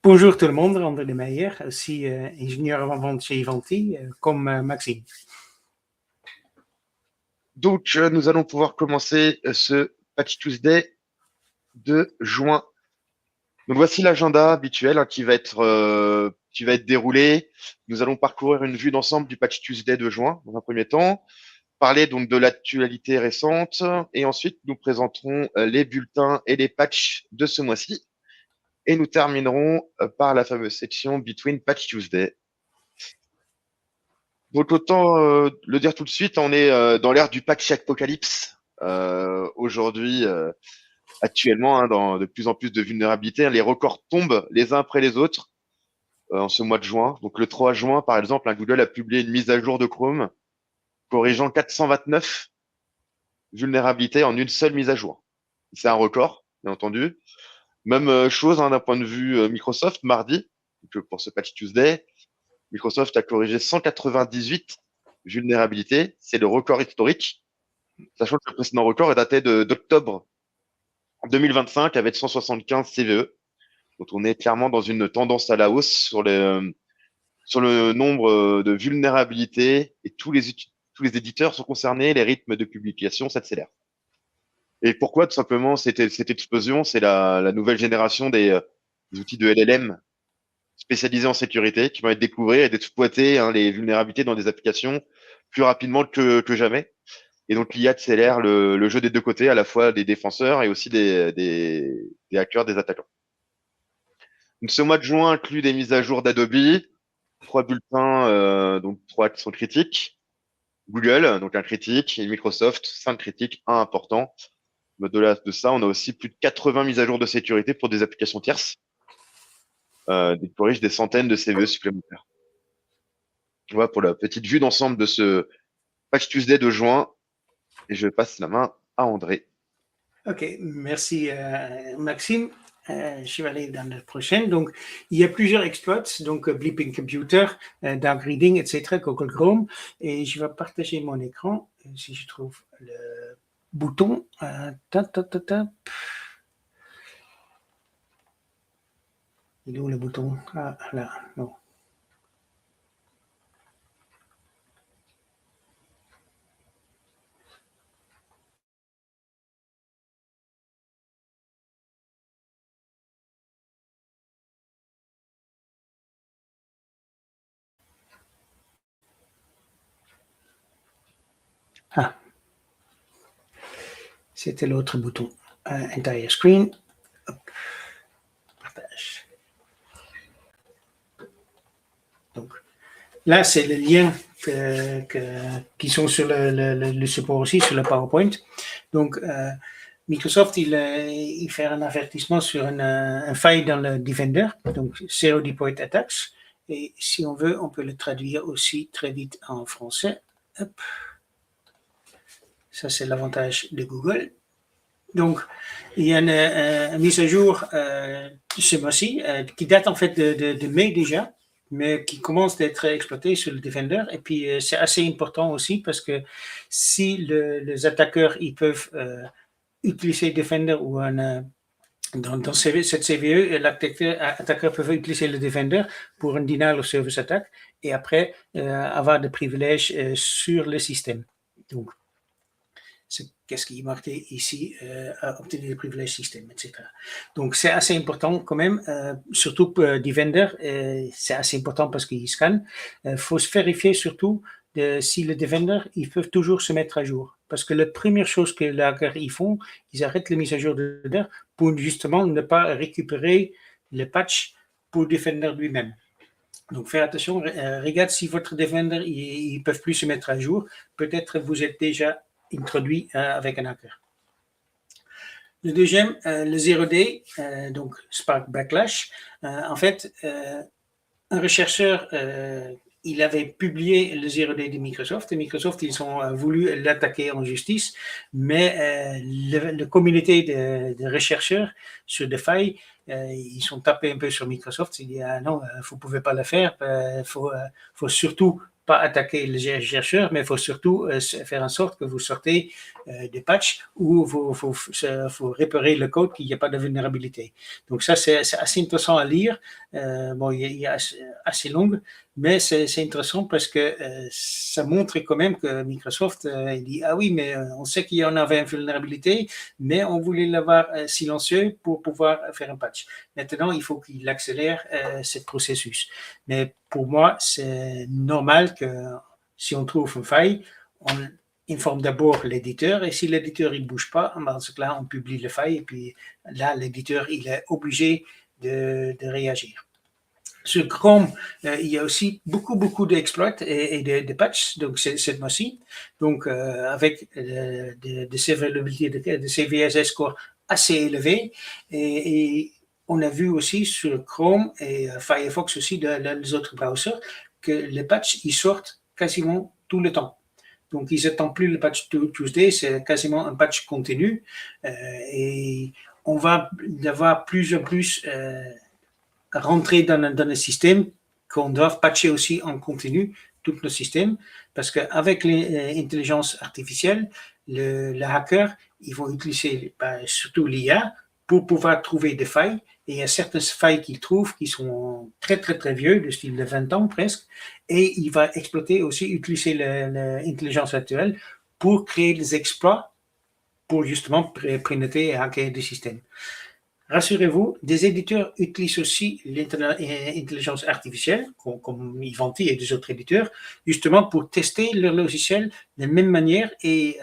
Bonjour tout le monde, André Meyer, aussi ingénieur avant-vente chez Ivanti, comme Maxime. Donc, nous allons pouvoir commencer ce Patch Tuesday de juin. Donc, voici l'agenda habituel qui va être déroulé. Nous allons parcourir une vue d'ensemble du Patch Tuesday de juin, dans un premier temps, parler donc de l'actualité récente, et ensuite nous présenterons les bulletins et les patchs de ce mois-ci. Et nous terminerons par la fameuse section Between Patch Tuesday. Donc, autant le dire tout de suite, on est dans l'ère du patch apocalypse. Aujourd'hui, actuellement, dans de plus en plus de vulnérabilités, les records tombent les uns après les autres en ce mois de juin. Donc le 3 juin, par exemple, Google a publié une mise à jour de Chrome corrigeant 429 vulnérabilités en une seule mise à jour. C'est un record, bien entendu. Même chose d'un point de vue Microsoft, mardi, donc, pour ce patch Tuesday, Microsoft a corrigé 198 vulnérabilités. C'est le record historique, sachant que le précédent record est daté d'octobre 2025 avec 175 CVE. Donc on est clairement dans une tendance à la hausse sur le nombre de vulnérabilités et tous les éditeurs sont concernés, les rythmes de publication s'accélèrent. Et pourquoi tout simplement cette explosion? C'est la nouvelle génération des outils de LLM spécialisés en sécurité qui vont être découvrir et d'exploiter les vulnérabilités dans des applications plus rapidement que jamais. Et donc l'IA accélère le jeu des deux côtés, à la fois des défenseurs et aussi des hackers, des attaquants. Donc, ce mois de juin inclut des mises à jour d'Adobe, 3 bulletins, donc 3 qui sont critiques. Google, donc un critique, et Microsoft, 5 critiques, un important. Au-delà de ça, on a aussi plus de 80 mises à jour de sécurité pour des applications tierces, qui corrigent des centaines de CVE supplémentaires. Voilà pour la petite vue d'ensemble de ce Patch Tuesday de juin. Et je passe la main à André. Ok, merci Maxime. Je vais aller dans la prochaine. Donc, il y a plusieurs exploits, donc Bleeping Computer, Dark Reading, etc., Google Chrome. Et je vais partager mon écran si je trouve le bouton. Il est où le bouton? Ah, là, non. Ah, c'était l'autre bouton. Entire screen. Hop. Partage. Donc, là, c'est le lien qui sont sur le support aussi, sur le PowerPoint. Donc, Microsoft, il fait un avertissement sur un faille dans le Defender, donc Zero Deployed Attacks. Et si on veut, on peut le traduire aussi très vite en français. Hop. Ça, c'est l'avantage de Google. Donc, il y a une mise à jour ce mois-ci qui date en fait de mai déjà, mais qui commence d'être exploité sur le Defender. Et puis, c'est assez important aussi parce que si les attaqueurs ils peuvent utiliser Defender ou dans cette CVE, l'attaqueur peut utiliser le Defender pour un denial of service attack et après avoir des privilèges sur le système. Donc, qu'est-ce qui est marqué ici, à obtenir des privilèges système, etc. Donc, c'est assez important quand même, surtout pour Defender, c'est assez important parce qu'il scanne. Il faut se vérifier surtout si le Defender, ils peuvent toujours se mettre à jour. Parce que la première chose que les hackers ils font, ils arrêtent les mises à jour de Defender pour justement ne pas récupérer le patch pour Defender lui-même. Donc, faites attention, regarde si votre Defender, ils ne peuvent plus se mettre à jour. Peut-être vous êtes déjà introduit avec un hacker. Le deuxième, le 0D, donc Spark Backlash. En fait, un rechercheur, il avait publié le 0D de Microsoft et Microsoft, ils ont voulu l'attaquer en justice, mais la communauté de rechercheurs sur des failles, ils sont tapés un peu sur Microsoft. Ils disent ah non, vous ne pouvez pas le faire, faut surtout pas attaquer les chercheurs, mais il faut surtout faire en sorte que vous sortez de patch où il faut réparer le code qu'il n'y a pas de vulnérabilité. Donc ça, c'est assez intéressant à lire. Bon, il est assez long, mais c'est intéressant parce que ça montre quand même que Microsoft il dit ah oui, mais on sait qu'il y en avait une vulnérabilité, mais on voulait l'avoir silencieux pour pouvoir faire un patch. Maintenant, il faut qu'il accélère ce processus. Mais pour moi, c'est normal que si on trouve une faille, on informe d'abord l'éditeur et si l'éditeur ne bouge pas, dans ce cas-là, on publie la faille et puis là, l'éditeur il est obligé de réagir. Sur Chrome, il y a aussi beaucoup d'exploits et de patchs, donc cette mois-ci. Donc, avec des sévérabilités de CVSS score assez élevés. Et on a vu aussi sur Chrome et Firefox aussi, les autres browsers, que les patchs, ils sortent quasiment tout le temps. Donc, ils n'attendent plus le patch Tuesday, c'est quasiment un patch continu. Et on va avoir plus en plus rentrer dans le système qu'on doit patcher aussi en continu tout le système parce qu'avec l'intelligence artificielle, le hacker, ils vont utiliser surtout l'IA pour pouvoir trouver des failles et il y a certaines failles qu'ils trouvent qui sont très vieux, de style de 20 ans presque, et il va exploiter aussi, utiliser l'intelligence actuelle pour créer des exploits pour justement pénétrer et hacker des systèmes. Rassurez-vous, des éditeurs utilisent aussi l'intelligence artificielle, comme Ivanti et des autres éditeurs, justement pour tester leur logiciel de la même manière et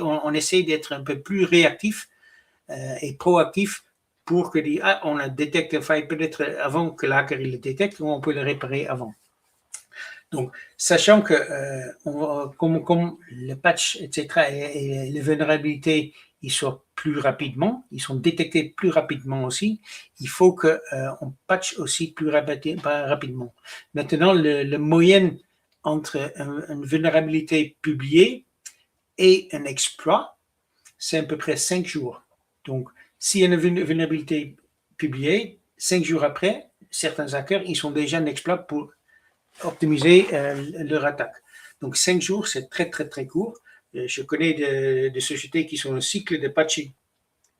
on essaie d'être un peu plus réactif et proactif pour que on a détecté une faille peut-être avant que l'hacker le détecte ou on peut le réparer avant. Donc, sachant que comme le patch, etc., et les vulnérabilités, ils sortent plus rapidement, ils sont détectés plus rapidement aussi, il faut qu'on patch aussi plus rapidement. Maintenant, le moyenne entre une vulnérabilité publiée et un exploit, c'est à peu près 5 jours. Donc, s'il y a une vulnérabilité publiée, 5 jours après, certains hackers, ils sont déjà un exploit pour optimiser leur attaque. Donc 5 jours, c'est très court. Je connais des sociétés qui sont un cycle de patching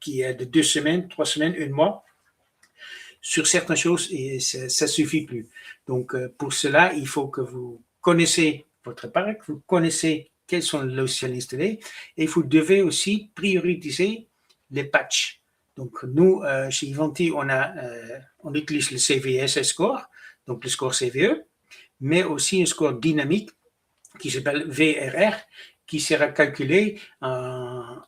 qui est de 2 semaines, 3 semaines, 1 mois. Sur certaines choses, et ça suffit plus. Donc pour cela, il faut que vous connaissez votre parc, vous connaissez quels sont les logiciels installés et vous devez aussi prioriser les patchs. Donc nous, chez Ivanti, on utilise le CVSS score, donc le score CVE, mais aussi un score dynamique qui s'appelle VRR, qui sera calculé en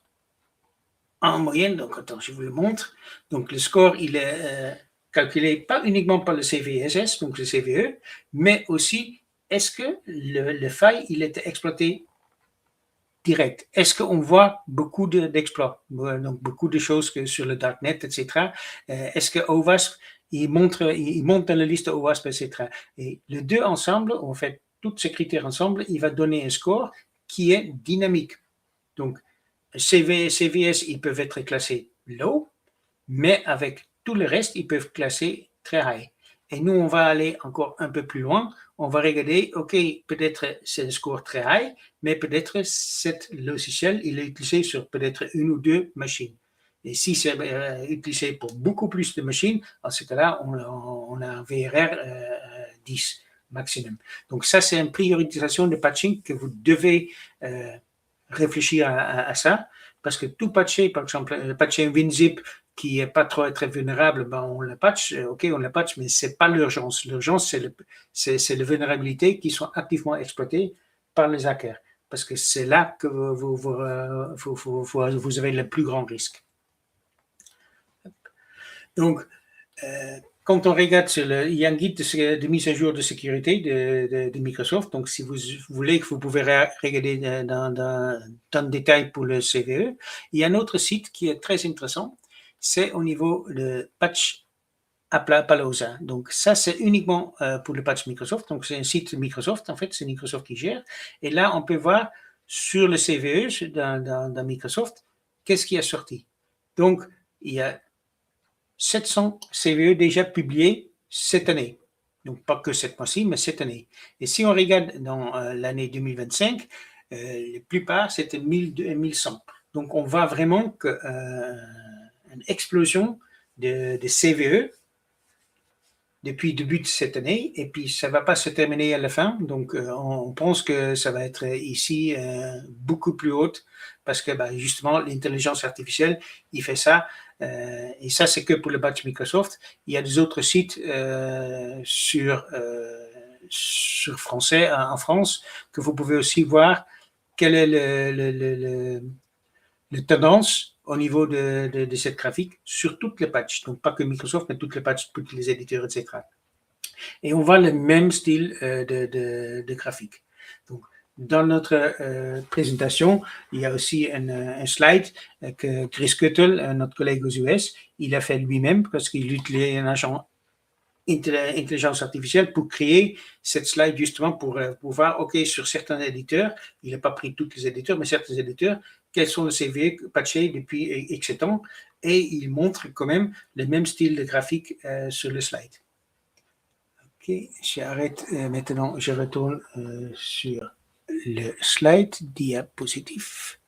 moyenne. Donc, attends, je vous le montre. Donc, le score, il est calculé pas uniquement par le CVSS, donc le CVE, mais aussi, est-ce que le faille, il était exploité direct? Est-ce qu'on voit beaucoup d'exploits, donc beaucoup de choses que sur le darknet, etc. Est-ce que OWASP, il monte dans la liste OWASP, etc. Et les deux ensemble, en fait, tous ces critères ensemble, il va donner un score qui est dynamique. Donc, CVS, ils peuvent être classés low, mais avec tout le reste, ils peuvent classer très high. Et nous, on va aller encore un peu plus loin. On va regarder, OK, peut-être c'est un score très high, mais peut-être cet logiciel, il est utilisé sur peut-être 1 ou 2 machines. Et si c'est utilisé pour beaucoup plus de machines, en ce cas-là, on a un VRR 10 maximum. Donc ça, c'est une priorisation de patching que vous devez réfléchir à ça, parce que tout patcher, par exemple, patcher un WinZip qui n'est pas très vulnérable, ben on le patch, OK, on le patch, mais ce n'est pas l'urgence. L'urgence, c'est les vulnérabilités qui sont activement exploitées par les hackers, parce que c'est là que vous avez le plus grand risque. Donc, quand on regarde il y a un guide de mise à jour de sécurité de Microsoft. Donc, si vous voulez, vous pouvez regarder dans le détail pour le CVE. Il y a un autre site qui est très intéressant. C'est au niveau de patch Appaloosa. Donc, ça, c'est uniquement pour le patch Microsoft. Donc, c'est un site Microsoft. En fait, c'est Microsoft qui gère. Et là, on peut voir sur le CVE dans Microsoft, qu'est-ce qui est sorti. Donc, il y a 700 CVE déjà publiés cette année. Donc, pas que cette mois-ci, mais cette année. Et si on regarde dans l'année 2025, La plupart, c'était 1000 et 1100. Donc, on voit vraiment une explosion de CVE depuis le début de cette année, et puis ça ne va pas se terminer à la fin. Donc, on pense que ça va être ici beaucoup plus haute, parce que justement, l'intelligence artificielle, il fait ça. Et ça, c'est que pour le batch Microsoft. Il y a des autres sites sur français, en France, que vous pouvez aussi voir quelle est la tendance au niveau de cette graphique sur toutes les patchs. Donc, pas que Microsoft, mais toutes les patchs, tous les éditeurs, etc. Et on voit le même style de graphique. Donc, dans notre présentation, il y a aussi un slide que Chris Cuttle, notre collègue aux US, il a fait lui-même parce qu'il utilise un agent intelligence artificielle pour créer cette slide justement pour voir, OK, sur certains éditeurs, il n'a pas pris tous les éditeurs, mais certains éditeurs, quels sont les CV patchés depuis X temps, et il montre quand même le même style de graphique sur le slide. OK, j'arrête maintenant, je retourne sur le slide diapositive.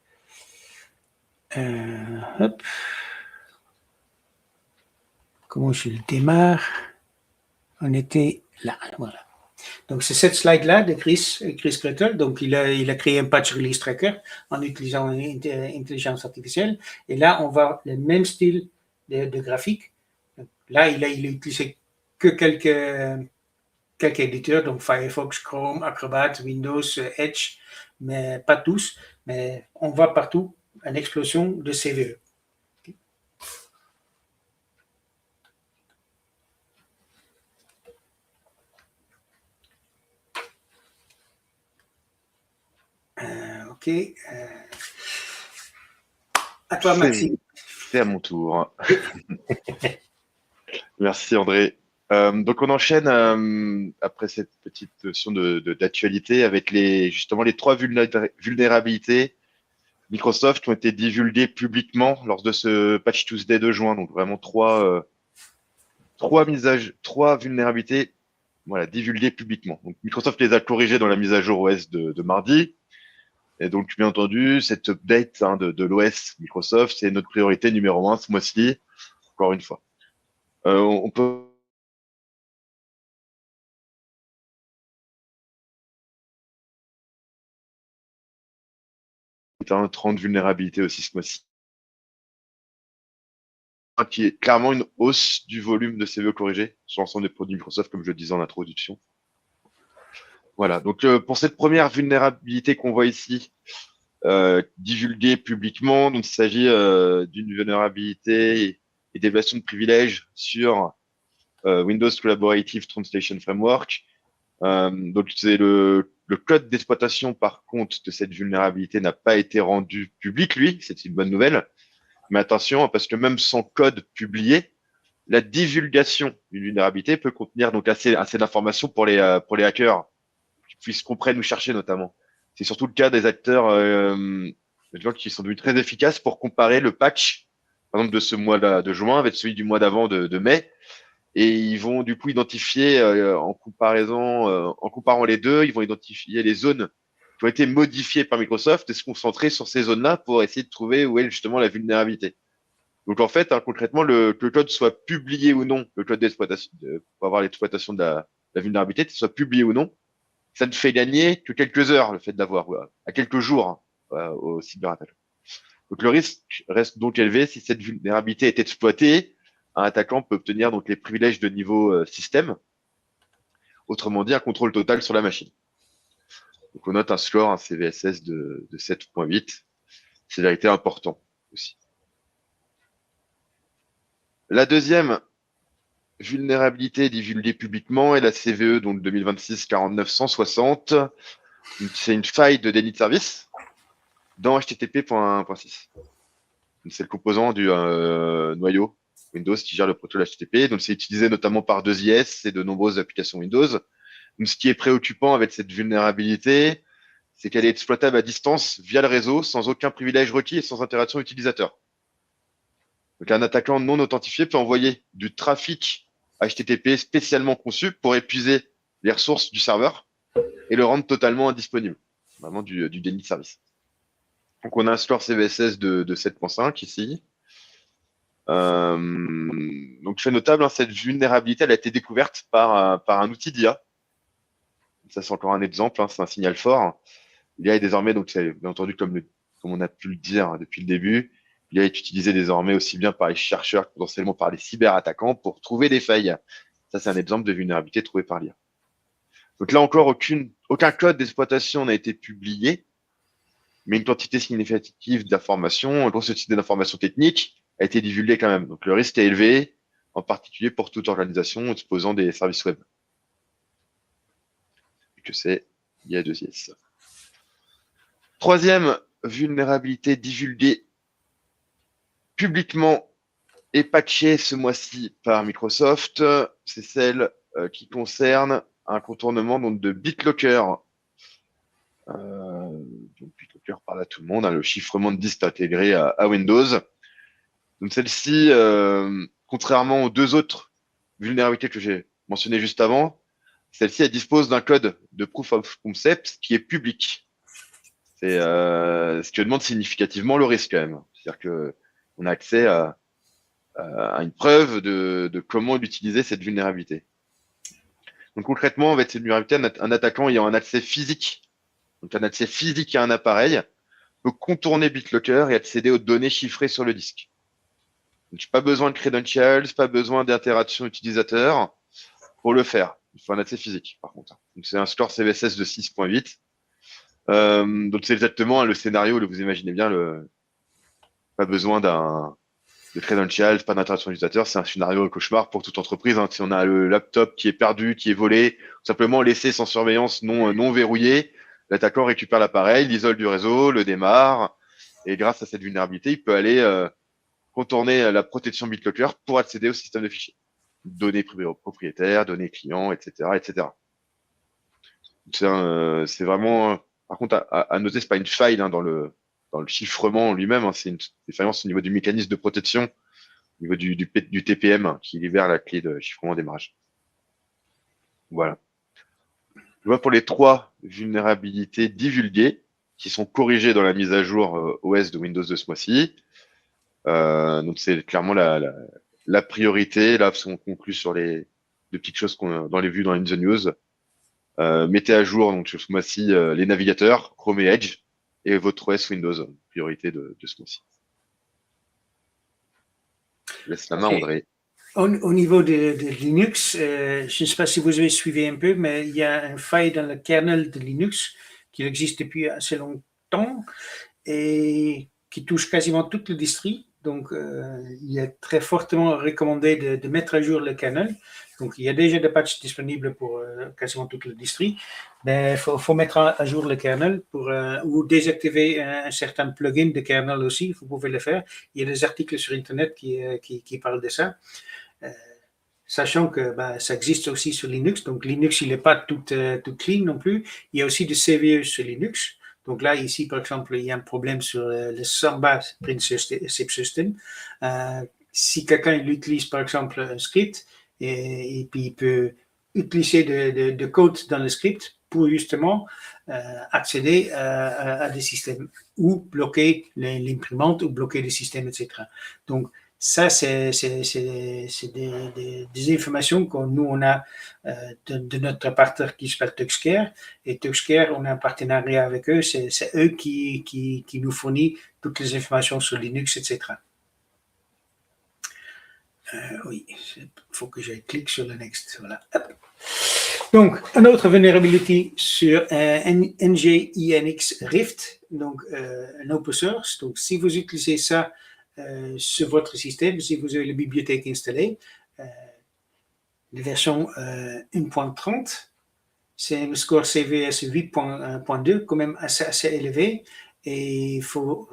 Hop. Comment je le démarre? On était là, voilà. Donc, c'est cette slide-là de Chris Cuttle. Donc, il a créé un patch release tracker en utilisant l'intelligence artificielle. Et là, on voit le même style de graphique. Donc, là, il a utilisé que quelques éditeurs, donc Firefox, Chrome, Acrobat, Windows, Edge, mais pas tous. Mais on voit partout une explosion de CVE. OK. À toi, Maxime. C'est à mon tour. Merci, André. Donc, on enchaîne après cette petite notion d'actualité avec justement les 3 vulnérabilités Microsoft qui ont été divulguées publiquement lors de ce Patch Tuesday de juin. Donc, vraiment 3 vulnérabilités divulguées publiquement. Donc, Microsoft les a corrigées dans la mise à jour OS de mardi. Et donc, bien entendu, cette update de l'OS Microsoft, c'est notre priorité numéro 1 ce mois-ci, encore une fois. On peut 30 vulnérabilités aussi ce mois-ci, qui est clairement une hausse du volume de CVE corrigé sur l'ensemble des produits Microsoft, comme je le disais en introduction. Voilà, donc pour cette première vulnérabilité qu'on voit ici, divulguée publiquement, donc il s'agit d'une vulnérabilité et d'évaluation de privilèges sur Windows Collaborative Translation Framework. Donc c'est le code d'exploitation par contre de cette vulnérabilité n'a pas été rendu public, lui, c'est une bonne nouvelle. Mais attention, parce que même sans code publié, la divulgation d'une vulnérabilité peut contenir donc assez d'informations pour les hackers qui puissent comprendre ou chercher notamment. C'est surtout le cas des acteurs des gens qui sont devenus très efficaces pour comparer le patch, par exemple de ce mois de juin avec celui du mois d'avant de mai. Et ils vont du coup identifier en comparant les deux, ils vont identifier les zones qui ont été modifiées par Microsoft et se concentrer sur ces zones-là pour essayer de trouver où est justement la vulnérabilité. Donc en fait, concrètement, que le code soit publié ou non, le code d'exploitation, pour avoir l'exploitation de la vulnérabilité, que ce soit publié ou non, ça ne fait gagner que quelques heures, le fait d'avoir, à quelques jours au cyberattaque. Donc le risque reste donc élevé si cette vulnérabilité est exploitée. Un attaquant peut obtenir donc les privilèges de niveau système, autrement dit un contrôle total sur la machine. Donc on note un score, un CVSS de 7.8. C'est vérité important aussi. La deuxième vulnérabilité divulguée publiquement est la CVE donc 2026-49-160. C'est une faille de déni de service dans HTTP.1.6. C'est le composant du noyau Windows qui gère le protocole HTTP. Donc, c'est utilisé notamment par 2IS et de nombreuses applications Windows. Donc, ce qui est préoccupant avec cette vulnérabilité, c'est qu'elle est exploitable à distance via le réseau sans aucun privilège requis et sans interaction utilisateur. Donc, un attaquant non authentifié peut envoyer du trafic HTTP spécialement conçu pour épuiser les ressources du serveur et le rendre totalement indisponible. vraiment du déni de service. Donc, on a un score CVSS de 7.5 ici. Donc, fait notable, hein, cette vulnérabilité, elle a été découverte par un outil d'IA. Ça, c'est encore un exemple, hein, c'est un signal fort. L'IA est désormais, donc, c'est bien entendu, comme on a pu le dire hein, depuis le début, l'IA est utilisée désormais aussi bien par les chercheurs que potentiellement par les cyberattaquants pour trouver des failles. Ça, c'est un exemple de vulnérabilité trouvée par l'IA. Donc là encore, aucun code d'exploitation n'a été publié, mais une quantité significative d'informations, une grosse quantité d'informations techniques a été divulguée quand même. Donc le risque est élevé, en particulier pour toute organisation exposant des services web. Et que c'est IA2IS. Troisième vulnérabilité divulguée publiquement et patchée ce mois-ci par Microsoft, c'est celle qui concerne un contournement donc, de BitLocker. Donc BitLocker parle à tout le monde, hein, le chiffrement de disques intégré à Windows. Donc celle-ci, contrairement aux deux autres vulnérabilités que j'ai mentionnées juste avant, celle-ci elle dispose d'un code de proof of concept qui est public. C'est ce qui augmente significativement le risque quand même. C'est-à-dire que on a accès à une preuve de comment utiliser cette vulnérabilité. Donc concrètement, avec cette vulnérabilité, un attaquant ayant un accès physique, donc un accès physique à un appareil, peut contourner BitLocker et accéder aux données chiffrées sur le disque. Donc, pas besoin de credentials, pas besoin d'interaction utilisateur pour le faire. Il faut un accès physique, par contre. Donc, c'est un score CVSS de 6.8. Donc, c'est exactement le scénario, vous imaginez bien, pas besoin de credentials, pas d'interaction utilisateur. C'est un scénario cauchemar pour toute entreprise. Hein. Si on a le laptop qui est perdu, qui est volé, simplement laissé sans surveillance non verrouillé, l'attaquant récupère l'appareil, l'isole du réseau, le démarre, et grâce à cette vulnérabilité, il peut aller contourner la protection BitLocker pour accéder au système de fichiers. Données propriétaires, données clients, etc., etc. C'est vraiment, par contre, à noter, c'est pas une faille hein, dans le chiffrement lui-même, hein, c'est une défaillance au niveau du mécanisme de protection, au niveau du TPM hein, qui libère la clé de chiffrement démarrage. Voilà. Je vois pour les 3 vulnérabilités divulguées qui sont corrigées dans la mise à jour OS de Windows de ce mois-ci. Donc c'est clairement la priorité. Là, on conclut sur les petites choses qu'on dans les vues dans les news. Mettez à jour donc ce mois-ci les navigateurs Chrome et Edge et votre OS Windows, priorité de ce mois-ci. Je laisse la main, André. Au niveau de Linux, je ne sais pas si vous avez suivi un peu, mais il y a une faille dans le kernel de Linux qui existe depuis assez longtemps et qui touche quasiment toutes les distries. Donc, il est très fortement recommandé de mettre à jour le kernel. Donc, il y a déjà des patchs disponibles pour quasiment toutes les distries, mais il faut mettre à jour le kernel ou désactiver un certain plugin de kernel aussi. Vous pouvez le faire. Il y a des articles sur Internet qui parlent de ça. Sachant que ça existe aussi sur Linux. Donc, Linux, il n'est pas tout clean non plus. Il y a aussi des CVE sur Linux. Donc là, ici, par exemple, il y a un problème sur le Samba Print System. Si quelqu'un utilise, par exemple, un script, et puis il peut utiliser de code dans le script pour justement accéder à des systèmes ou bloquer l'imprimante ou bloquer les systèmes, etc. Donc, ça, c'est des informations que nous, on a de notre partenaire qui s'appelle Tuxcare. Et Tuxcare, on a un partenariat avec eux. C'est eux qui nous fournissent toutes les informations sur Linux, etc. Oui, il faut que je clique sur le next. Voilà. Hop. Donc, une autre vulnerability sur NGINX Rift, donc un open source. Donc, si vous utilisez ça sur votre système, si vous avez la bibliothèque installée, la version 1.30, c'est un score CVS 8.2, quand même assez élevé, et il faut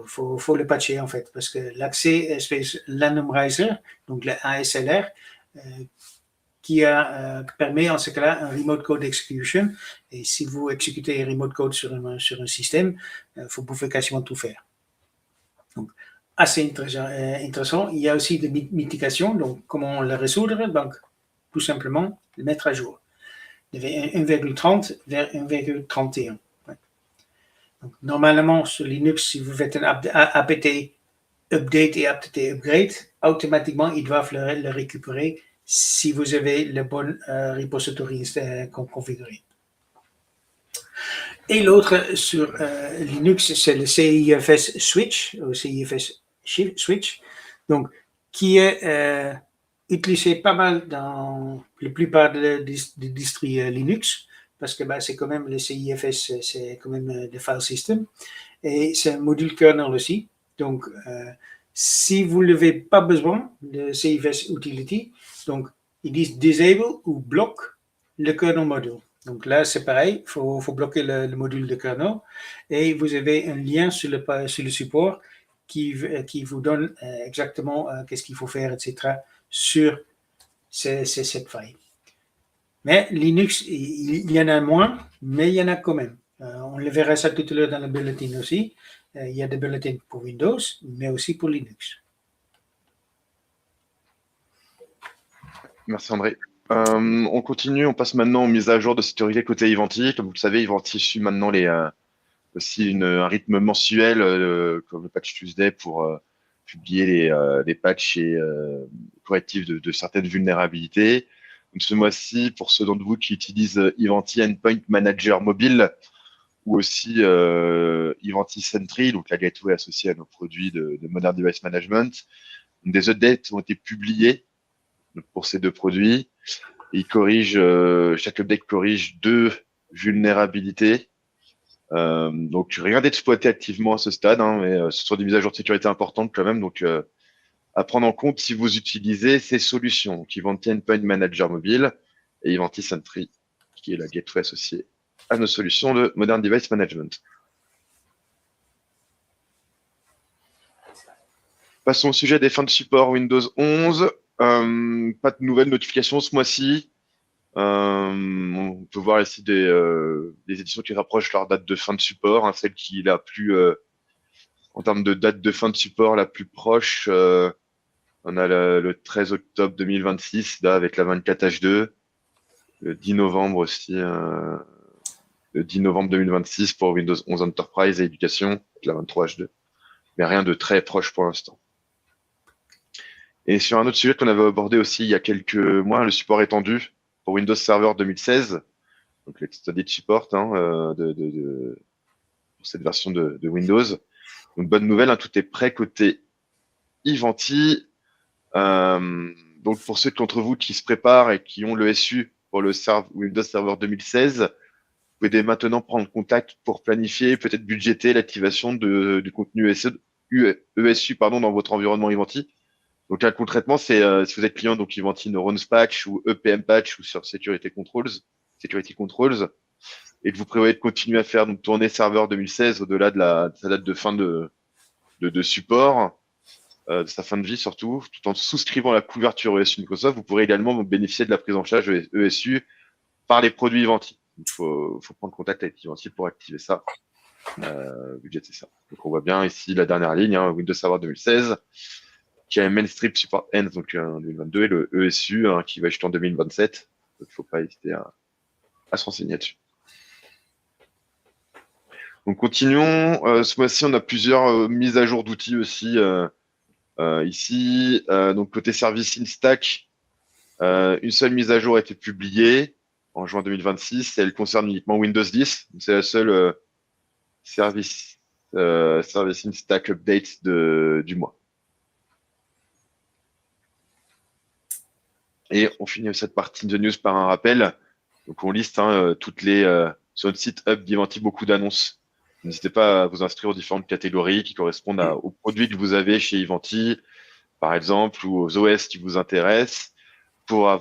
le patcher en fait, parce que l'accès Space Randomizer, donc le ASLR, qui permet en ce cas-là un remote code execution, et si vous exécutez un remote code sur un système, vous pouvez quasiment tout faire. Donc, assez intéressant. Il y a aussi des mitigations, donc comment le résoudre? Donc, tout simplement, le mettre à jour. De 1,30 vers 1,31. Ouais. Donc, normalement, sur Linux, si vous faites un apt update et apt upgrade, automatiquement, ils doivent le récupérer si vous avez le bon repository configuré. Et l'autre sur Linux, c'est le CIFS Switch, ou CIFS Switch, donc, qui est utilisé pas mal dans la plupart des distries Linux, parce que c'est quand même le CIFS, c'est quand même le file system, et c'est un module kernel aussi. Donc, si vous n'avez pas besoin de CIFS Utility, donc ils disent disable ou bloque le kernel module. Donc là, c'est pareil, il faut bloquer le module de kernel et vous avez un lien sur le support qui vous donne exactement qu'est-ce qu'il faut faire, etc. sur cette faille. Mais Linux, il y en a moins, mais il y en a quand même. On le verra ça tout à l'heure dans le bulletin aussi. Il y a des bulletins pour Windows, mais aussi pour Linux. Merci André. On continue, on passe maintenant aux mises à jour de sécurité côté Ivanti. Comme vous le savez, Ivanti suit maintenant aussi un rythme mensuel comme le Patch Tuesday pour publier les patchs et correctifs de certaines vulnérabilités. Donc, ce mois-ci, pour ceux d'entre vous qui utilisent Ivanti Endpoint Manager mobile ou aussi Ivanti Sentry, donc la gateway associée à nos produits de Modern Device Management, des updates ont été publiés pour ces deux produits. Chaque update corrige 2 vulnérabilités. Donc rien d'exploité activement à ce stade, mais ce sont des mises à jour de sécurité importantes quand même. Donc à prendre en compte si vous utilisez ces solutions, donc Ivanti Endpoint Manager mobile et Ivanti Sentry, qui est la gateway associée à nos solutions de Modern Device Management. Passons au sujet des fins de support Windows 11. Pas de nouvelles notifications ce mois-ci. On peut voir ici des éditions qui rapprochent leur date de fin de support, celle qui est la plus, en termes de date de fin de support, la plus proche. On a le 13 octobre 2026, là, avec la 24H2. Le 10 novembre aussi, le 10 novembre 2026 pour Windows 11 Enterprise et Éducation, avec la 23H2. Mais rien de très proche pour l'instant. Et sur un autre sujet qu'on avait abordé aussi il y a quelques mois, le support étendu pour Windows Server 2016, donc l'extended support pour cette version de Windows. Donc bonne nouvelle, tout est prêt côté Ivanti. Donc pour ceux d'entre vous qui se préparent et qui ont le SU pour le Windows Server 2016, vous pouvez dès maintenant prendre contact pour planifier, peut-être budgéter l'activation du contenu ESU dans votre environnement Ivanti. Donc là, concrètement, c'est si vous êtes client donc Ivanti Neurons Patch ou EPM Patch ou sur Security Controls, et que vous prévoyez de continuer à faire donc tourner serveur 2016 au-delà de sa date de fin de support, de sa fin de vie surtout, tout en souscrivant la couverture ESU Microsoft, vous pourrez également bénéficier de la prise en charge ESU par les produits Ivanti. Il faut prendre contact avec Ivanti pour activer ça, budgéter ça. Donc on voit bien ici la dernière ligne, Windows Server 2016. Qui a un Mainstream Support End, donc en 2022, et le ESU qui va jusqu'en 2027. Donc, il ne faut pas hésiter à se renseigner là-dessus. Donc, continuons. Ce mois-ci, on a plusieurs mises à jour d'outils aussi ici. Donc, côté service InStack, une seule mise à jour a été publiée en juin 2026. Elle concerne uniquement Windows 10. C'est la seule service InStack update du mois. Et on finit cette partie de news par un rappel. Donc, on liste toutes sur notre site Hub d'Ivanti beaucoup d'annonces. N'hésitez pas à vous inscrire aux différentes catégories qui correspondent aux produits que vous avez chez Ivanti, par exemple, ou aux OS qui vous intéressent, pour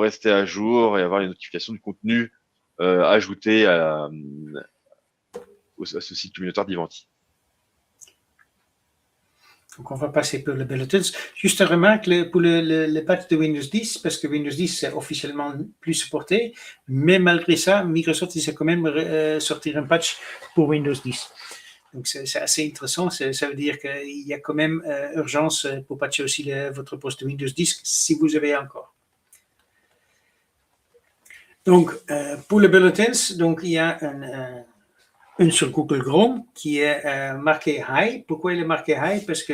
rester à jour et avoir les notifications du contenu ajouté à ce site communautaire d'Ivanti. Donc, on va passer pour les bulletins. Juste une remarque pour le patch de Windows 10, parce que Windows 10 c'est officiellement plus supporté, mais malgré ça, Microsoft essaie quand même sortir un patch pour Windows 10. Donc, c'est assez intéressant. Ça veut dire qu'il y a quand même urgence pour patcher aussi votre poste de Windows 10 si vous avez encore. Donc, pour les bulletins, donc, il y a une sur Google Chrome qui est marqué High. Pourquoi il est marqué High? Parce que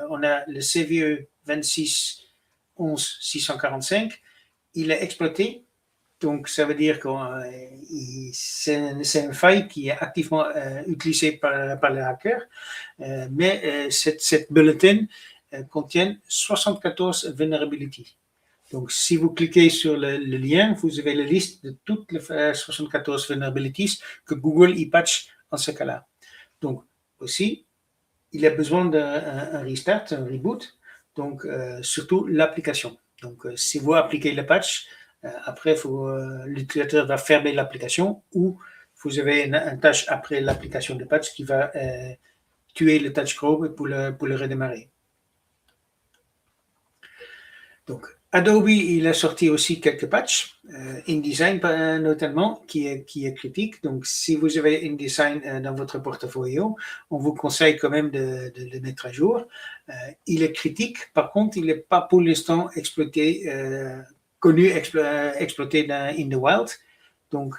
on a le CVE 26.11.645. Il est exploité. Donc, ça veut dire que c'est une faille qui est activement utilisée par les hackers. Mais cette bulletin contient 74 vulnerabilities. Donc, si vous cliquez sur le lien, vous avez la liste de toutes les 74 vulnerabilities que Google y patch en ce cas-là. Donc, aussi, il a besoin d'un restart, un reboot, donc surtout l'application. Donc, si vous appliquez le patch, après, l'utilisateur va fermer l'application ou vous avez une tâche après l'application de patch qui va tuer le touch Chrome pour le redémarrer. Donc, Adobe, il a sorti aussi quelques patchs, InDesign notamment, qui est critique. Donc, si vous avez InDesign dans votre portfolio, on vous conseille quand même de le mettre à jour. Il est critique, par contre, il n'est pas pour l'instant exploité, exploité in the wild. Donc,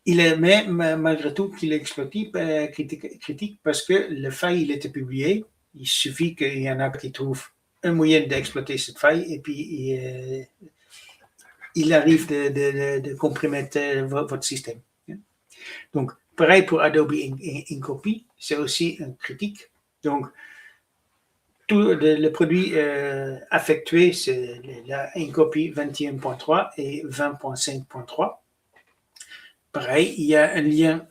il est, mais malgré tout qu'il est exploité, critique parce que le faille, il était publié. Il suffit qu'il y en a qui trouvent un moyen d'exploiter cette faille et puis il arrive de compromettre votre système. Donc, pareil pour Adobe InCopy, c'est aussi une critique. Donc, tout le produit affectué, c'est la InCopy 21.3 et 20.5.3. Pareil, il y a un lien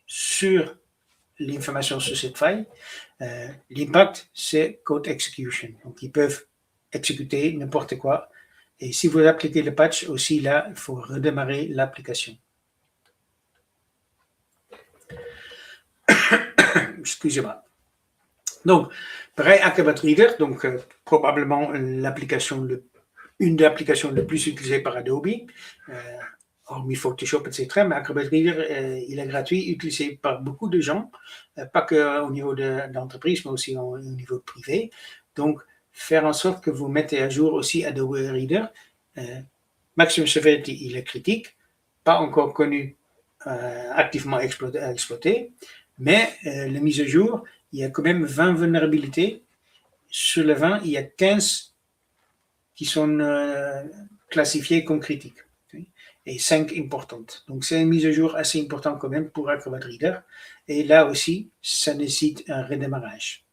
sur l'information sur cette faille. L'impact, c'est code execution. Donc, ils peuvent exécuter n'importe quoi. Et si vous appliquez le patch aussi, là, il faut redémarrer l'application. Excusez-moi. Donc, pareil, Acrobat Reader, donc probablement l'application, une des applications les plus utilisées par Adobe, hormis Photoshop, etc. Mais Acrobat Reader, il est gratuit, utilisé par beaucoup de gens, pas qu'au niveau d'entreprise, mais aussi au niveau privé. Donc, faire en sorte que vous mettez à jour aussi Adobe Reader. Maximum Severity, il est critique, pas encore connu, activement exploité, mais la mise à jour, il y a quand même 20 vulnérabilités. Sur les 20, il y a 15 qui sont classifiées comme critiques et 5 importantes. Donc, c'est une mise à jour assez importante quand même pour Acrobat Reader. Et là aussi, ça nécessite un redémarrage.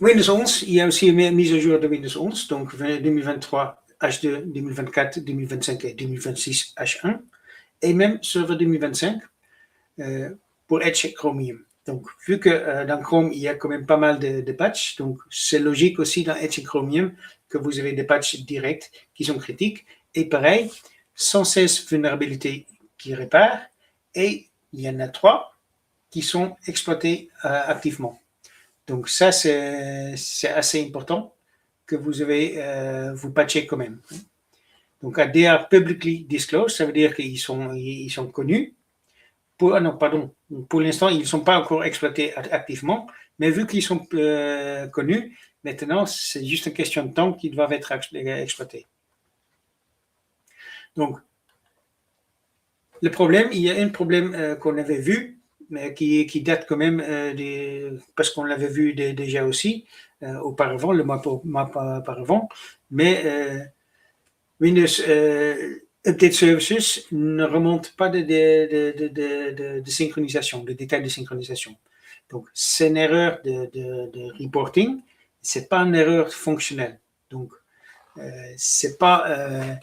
Windows 11, il y a aussi une mise à jour de Windows 11, donc 2023 H2, 2024, 2025 et 2026 H1, et même Server 2025 pour Edge Chromium. Donc, vu que dans Chrome, il y a quand même pas mal de patchs, donc c'est logique aussi dans Edge Chromium que vous avez des patchs directs qui sont critiques. Et pareil, 116 vulnérabilités qui réparent, et il y en a 3 qui sont exploitées activement. Donc ça, c'est assez important que vous avez, vous patchez quand même. Donc, they are publicly disclosed, ça veut dire qu'ils sont connus. Non, pardon, pour l'instant, ils ne sont pas encore exploités activement, mais vu qu'ils sont connus, maintenant, c'est juste une question de temps qu'ils doivent être exploités. Donc, le problème, il y a un problème qu'on avait vu, mais qui date quand même parce qu'on l'avait vu déjà aussi auparavant, le mois auparavant, mais Windows Update Services ne remonte pas de synchronisation, de détails de synchronisation. Donc, c'est une erreur de reporting, c'est pas une erreur fonctionnelle. Donc, c'est pas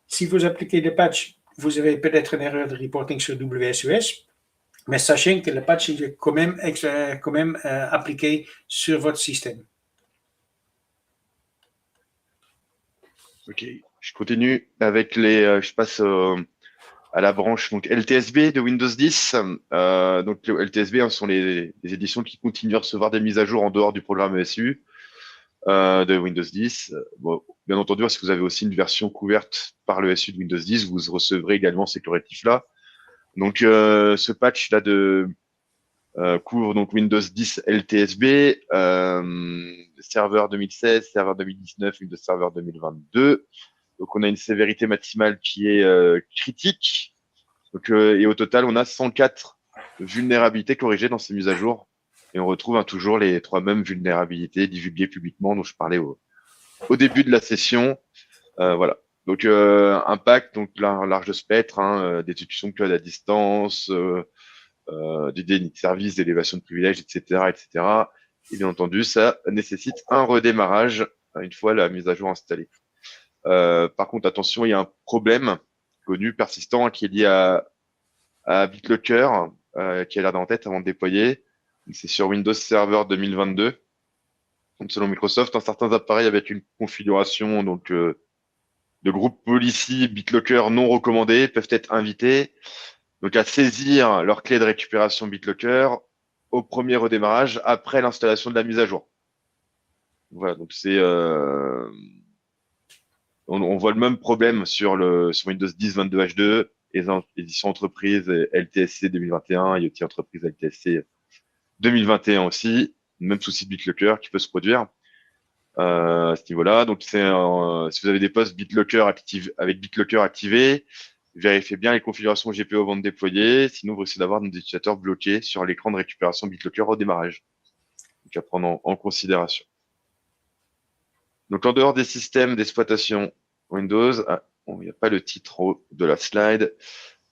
si vous appliquez des patchs, vous avez peut-être une erreur de reporting sur WSUS, mais sachez que le patch est quand même appliqué sur votre système. Ok, je continue avec je passe à la branche donc LTSB de Windows 10. Donc le LTSB sont les éditions qui continuent à recevoir des mises à jour en dehors du programme ESU de Windows 10. Bon, bien entendu, si vous avez aussi une version couverte par le ESU de Windows 10, vous recevrez également ces correctifs-là. Donc ce patch là couvre donc Windows 10 LTSB, serveur 2016, serveur 2019, Windows Server 2022. Donc on a une sévérité maximale qui est critique. Donc, et au total, on a 104 vulnérabilités corrigées dans ces mises à jour. Et on retrouve toujours les 3 mêmes vulnérabilités divulguées publiquement dont je parlais au début de la session. Voilà. Donc impact, donc large spectre, des exécutions de code à distance, du déni de service, d'élévation de privilèges, etc., etc. Et bien entendu, ça nécessite un redémarrage une fois la mise à jour installée. Par contre, attention, il y a un problème connu, persistant, qui est lié à BitLocker, qui a l'air en tête avant de déployer. C'est sur Windows Server 2022. Donc, selon Microsoft, certains appareils avec une configuration de groupe policy BitLocker non recommandé peuvent être invités donc à saisir leur clé de récupération BitLocker au premier redémarrage après l'installation de la mise à jour. Voilà, donc c'est on voit le même problème sur Windows 10 22H2, édition entreprise LTSC 2021, IoT entreprise LTSC 2021 aussi, même souci de BitLocker qui peut se produire à ce niveau-là. Donc si vous avez des postes BitLocker avec BitLocker activé, vérifiez bien les configurations GPO avant de déployer, sinon vous risquez d'avoir des utilisateurs bloqués sur l'écran de récupération BitLocker au démarrage. Donc à prendre en considération. Donc en dehors des systèmes d'exploitation Windows, il n'y a pas le titre de la slide.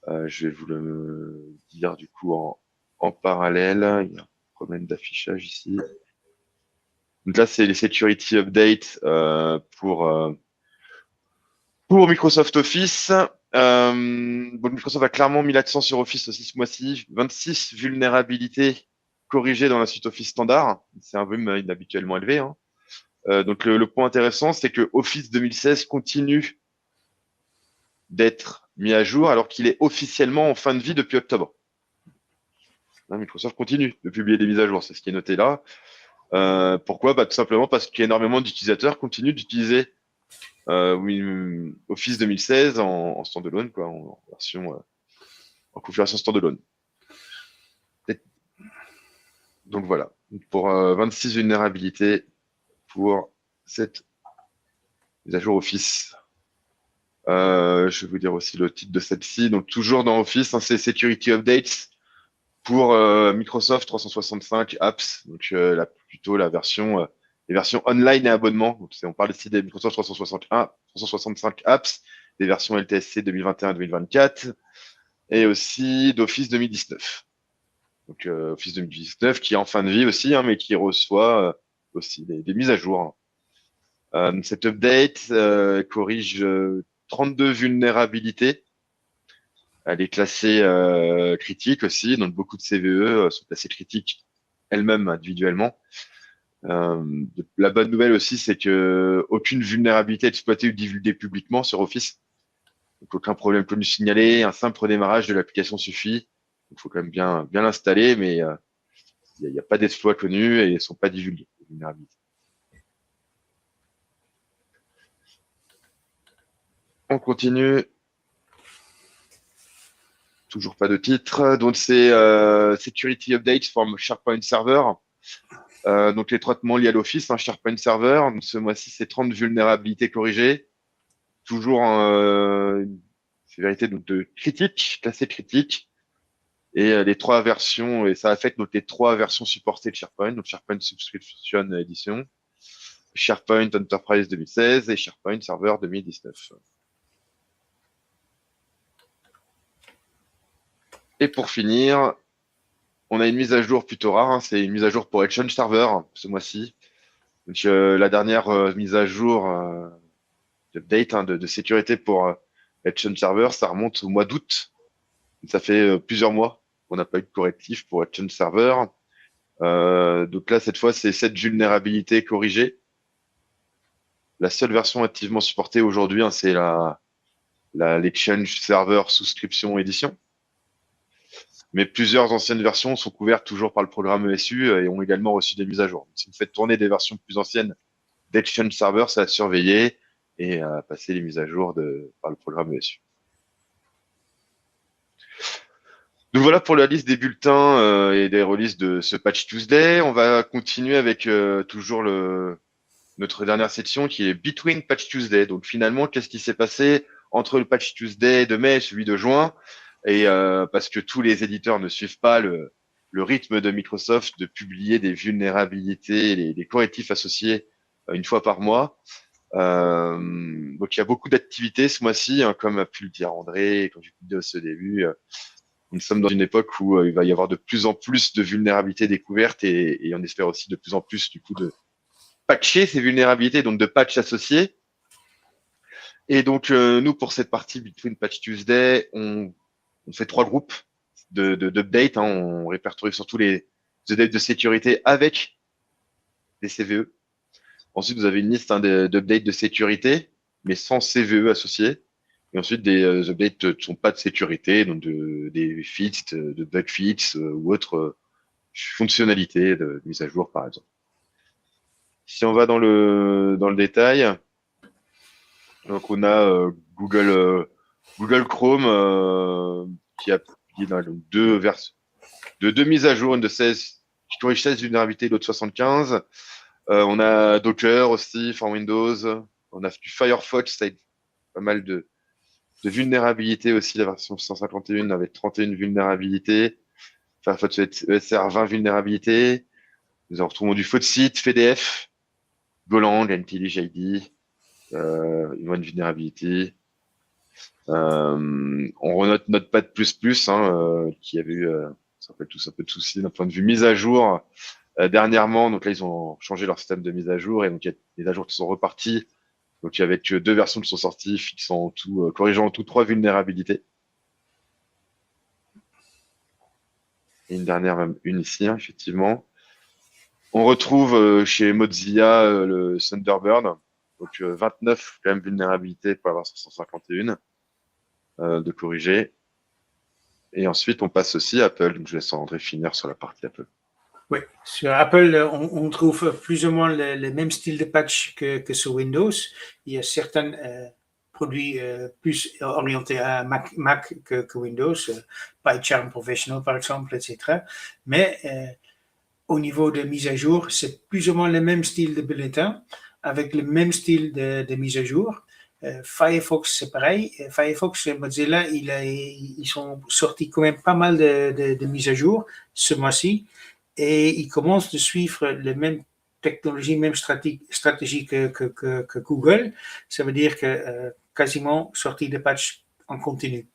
Je vais vous le dire du coup en parallèle. Il y a un problème d'affichage ici. Donc là, c'est les security updates pour Microsoft Office. Microsoft a clairement mis l'accent sur Office aussi ce mois-ci. 26 vulnérabilités corrigées dans la suite Office standard. C'est un volume inhabituellement élevé. Donc le point intéressant, c'est que Office 2016 continue d'être mis à jour alors qu'il est officiellement en fin de vie depuis octobre. Microsoft continue de publier des mises à jour, c'est ce qui est noté là. Pourquoi Tout simplement parce qu'énormément d'utilisateurs continuent d'utiliser Office 2016 en standalone, quoi, en configuration standalone. Donc voilà, pour 26 vulnérabilités pour cette mise à jour Office. Je vais vous dire aussi le titre de celle-ci. Donc toujours dans Office, c'est Security Updates pour Microsoft 365 Apps. Donc plutôt les versions online et abonnement. Donc, on parle ici des Microsoft 365 Apps, des versions LTSC 2021-2024 et aussi d'Office 2019. Donc Office 2019 qui est en fin de vie aussi, mais qui reçoit aussi des mises à jour. Cette update corrige 32 vulnérabilités. Elle est classée critique aussi, donc beaucoup de CVE sont classées critiques elles-mêmes individuellement. La bonne nouvelle aussi, c'est que aucune vulnérabilité exploitée ou divulguée publiquement sur Office. Donc aucun problème connu signalé, un simple redémarrage de l'application suffit. Il faut quand même bien l'installer, mais il n'y a pas d'exploit connu et ils ne sont pas divulgués, les vulnérabilités. On continue. Toujours pas de titre. Donc c'est Security Updates from SharePoint Server. Donc les traitements liés à l'Office, SharePoint Server. Donc, ce mois-ci, c'est 30 vulnérabilités corrigées. Toujours une sévérité de critique, classée critique. Et les 3 versions, et ça affecte donc les 3 versions supportées de SharePoint, donc SharePoint Subscription Edition, SharePoint Enterprise 2016 et SharePoint Server 2019. Et pour finir, on a une mise à jour plutôt rare, c'est une mise à jour pour Exchange Server ce mois-ci. Donc la dernière mise à jour d'update de sécurité pour Exchange Server, ça remonte au mois d'août. Ça fait plusieurs mois qu'on n'a pas eu de correctif pour Exchange Server. Donc là, cette fois, c'est 7 vulnérabilités corrigées. La seule version activement supportée aujourd'hui, c'est l'Exchange Server Souscription Edition. Mais plusieurs anciennes versions sont couvertes toujours par le programme ESU et ont également reçu des mises à jour. Si vous faites tourner des versions plus anciennes d'Exchange Server, c'est à surveiller et à passer les mises à jour par le programme ESU. Donc voilà pour la liste des bulletins et des releases de ce Patch Tuesday. On va continuer avec toujours notre dernière section qui est Between Patch Tuesday. Donc finalement, qu'est-ce qui s'est passé entre le Patch Tuesday de mai et celui de juin? Et parce que tous les éditeurs ne suivent pas le rythme de Microsoft de publier des vulnérabilités, les correctifs associés une fois par mois. Donc il y a beaucoup d'activités ce mois-ci, hein, comme a pu le dire André, quand j'ai dit au début. Nous sommes dans une époque où il va y avoir de plus en plus de vulnérabilités découvertes et on espère aussi de plus en plus du coup de patcher ces vulnérabilités, donc de patchs associés. Et donc nous pour cette partie Between Patch Tuesday, on fait 3 groupes d'updates. Hein, on répertorie surtout les updates de sécurité avec des CVE. Ensuite vous avez une liste d'updates de sécurité, mais sans CVE associé. Et ensuite, des updates ne sont pas de sécurité, donc des fixes, de bug fixes ou autres fonctionnalités de mise à jour, par exemple. Si on va dans le détail, donc on a Google Chrome qui a donc deux mises à jour, une de 16 qui corrige 16 vulnérabilités, l'autre 75. On a Docker aussi, for Windows. On a du Firefox, ça a pas mal de vulnérabilité aussi, la version 151 avec 31 vulnérabilités. Firefox ESR 20 vulnérabilités. Nous retrouvons du FODSIT, FDF, Golang, IntelliJ ID, une vulnérabilité. On renote Notepad++, qui avait eu ça fait tous un peu de soucis d'un point de vue mise à jour dernièrement. Donc là, ils ont changé leur système de mise à jour et donc il y a des mises à jour qui sont repartis. Donc avec 2 versions qui sont sorties, fixant en tout, corrigeant en tout 3 vulnérabilités. Et une dernière, même une ici, hein, effectivement. On retrouve chez Mozilla le Thunderbird, donc 29 quand même vulnérabilités pour la version 151 de corriger. Et ensuite, on passe aussi à Apple. Donc je laisse André finir sur la partie Apple. Oui, sur Apple, on trouve plus ou moins le même style de patch que sur Windows. Il y a certains produits plus orientés à Mac que Windows, PyCharm Professional par exemple, etc. Mais au niveau de mise à jour, c'est plus ou moins le même style de bulletin, avec le même style de mise à jour. Firefox, c'est pareil. Firefox et Mozilla, ils sont sortis quand même pas mal de mises à jour ce mois-ci. Et ils commencent de suivre les mêmes technologies, même stratégie que Google. Ça veut dire que quasiment sortie de patch en continu.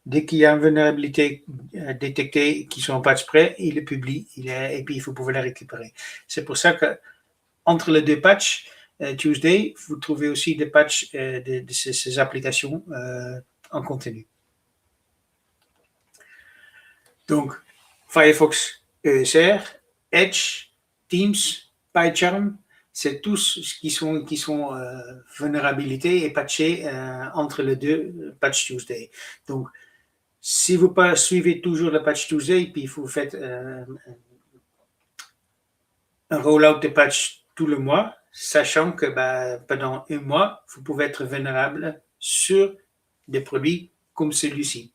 Dès qu'il y a une vulnérabilité détectée qui sont en patch prêt, il le publie et puis vous pouvez la récupérer. C'est pour ça que entre les deux patchs, Tuesday, vous trouvez aussi des patchs de ces applications en continu. Donc, Firefox ESR, Edge, Teams, PyCharm, c'est tous qui sont vulnérabilités et patchés entre les deux Patch Tuesday. Donc, si vous pas suivez toujours le Patch Tuesday, puis vous faites un rollout de patch tout le mois, sachant que pendant un mois, vous pouvez être vulnérable sur des produits comme celui-ci.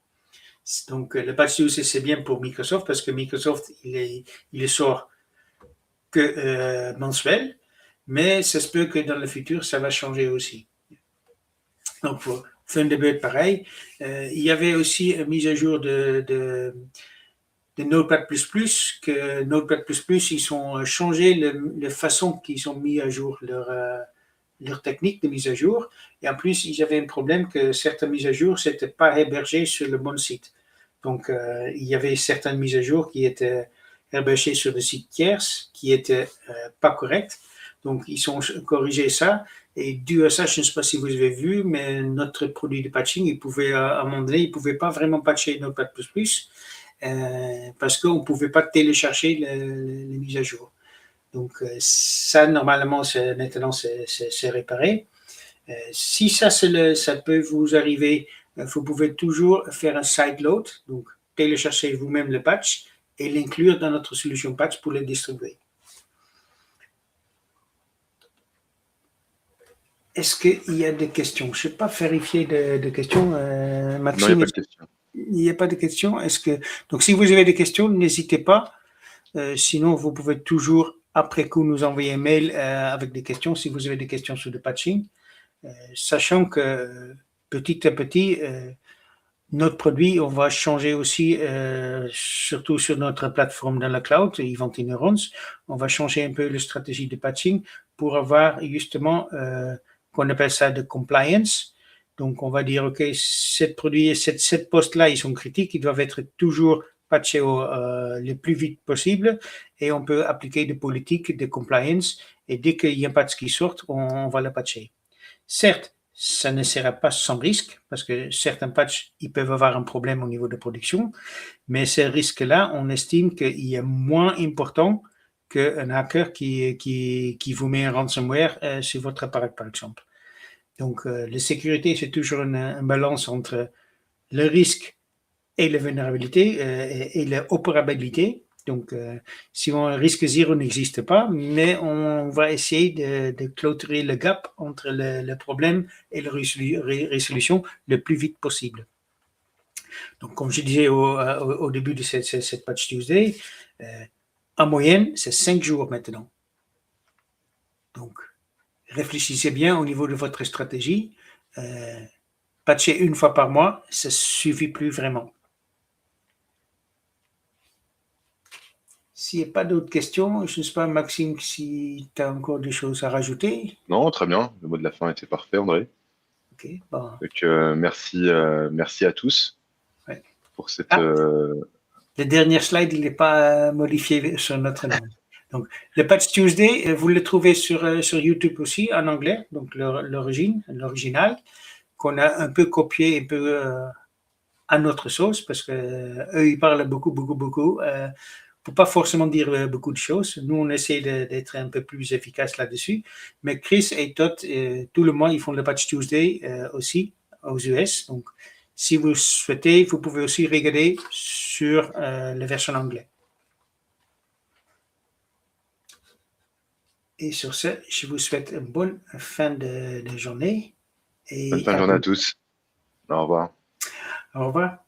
Donc, le patch Tuesday, c'est bien pour Microsoft parce que Microsoft, il sort que mensuel, mais ça se peut que dans le futur, ça va changer aussi. Donc, pour Thunderbird, pareil. Il y avait aussi une mise à jour de Notepad++, que Notepad++, ils ont changé la façon qu'ils ont mis à jour leur technique de mise à jour. Et en plus, ils avaient un problème que certaines mises à jour, c'était pas hébergé sur le bon site. Donc, il y avait certaines mises à jour qui étaient hébergées sur des sites tierces qui étaient pas corrects. Donc, ils ont corrigé ça. Et dû à ça, je ne sais pas si vous avez vu, mais notre produit de patching, il pouvait, à un moment donné, il ne pouvait pas vraiment patcher Notepad++, parce qu'on ne pouvait pas télécharger les mises à jour. Donc, ça, normalement, maintenant, c'est réparé. Si ça peut vous arriver, vous pouvez toujours faire un sideload, donc télécharger vous-même le patch et l'inclure dans notre solution patch pour le distribuer. Est-ce qu'il y a des questions? Je n'ai pas vérifié de questions. Maxime, non, il n'y a pas de questions. Il n'y a pas de questions. Donc, si vous avez des questions, n'hésitez pas. Sinon, vous pouvez toujours, après coup, nous envoyer un mail avec des questions si vous avez des questions sur le patching. Sachant que petit à petit, notre produit, on va changer aussi, surtout sur notre plateforme dans la cloud, Event Neurons, on va changer un peu la stratégie de patching pour avoir justement, qu'on appelle ça de compliance. Donc, on va dire, OK, cette produit, cette poste-là, ils sont critiques, ils doivent être toujours patchés le plus vite possible et on peut appliquer des politiques de compliance et dès qu'il y a un patch qui sort, on va le patcher. Certes, ça ne sera pas sans risque, parce que certains patchs, ils peuvent avoir un problème au niveau de production, mais ce risque-là, on estime qu'il est moins important qu'un hacker qui vous met un ransomware sur votre appareil, par exemple. Donc, la sécurité, c'est toujours une balance entre le risque et la vulnérabilité et l'opérabilité. Donc, si on risque zéro n'existe pas, mais on va essayer de clôturer le gap entre le problème et la résolution le plus vite possible. Donc, comme je disais au début de cette Patch Tuesday, en moyenne, c'est 5 jours maintenant. Donc, réfléchissez bien au niveau de votre stratégie. Patcher une fois par mois, ça ne suffit plus vraiment. S'il n'y a pas d'autres questions, je ne sais pas, Maxime, si tu as encore des choses à rajouter. Non, très bien. Le mot de la fin était parfait, André. Ok, bon. Donc, merci à tous Ouais. pour cette. Le dernier slide, il n'est pas modifié sur notre nom. Donc, le Patch Tuesday, vous le trouvez sur YouTube aussi en anglais, donc l'original, qu'on a un peu copié un peu à notre sauce parce que eux ils parlent beaucoup. Faut pas forcément dire beaucoup de choses. Nous, on essaie d'être un peu plus efficace là-dessus. Mais Chris et Todd, tout le mois, ils font le Patch Tuesday aussi aux US. Donc, si vous souhaitez, vous pouvez aussi regarder sur la version anglaise. Et sur ce, je vous souhaite une bonne fin de journée. Et Bonne fin de journée à tous. Au revoir. Au revoir.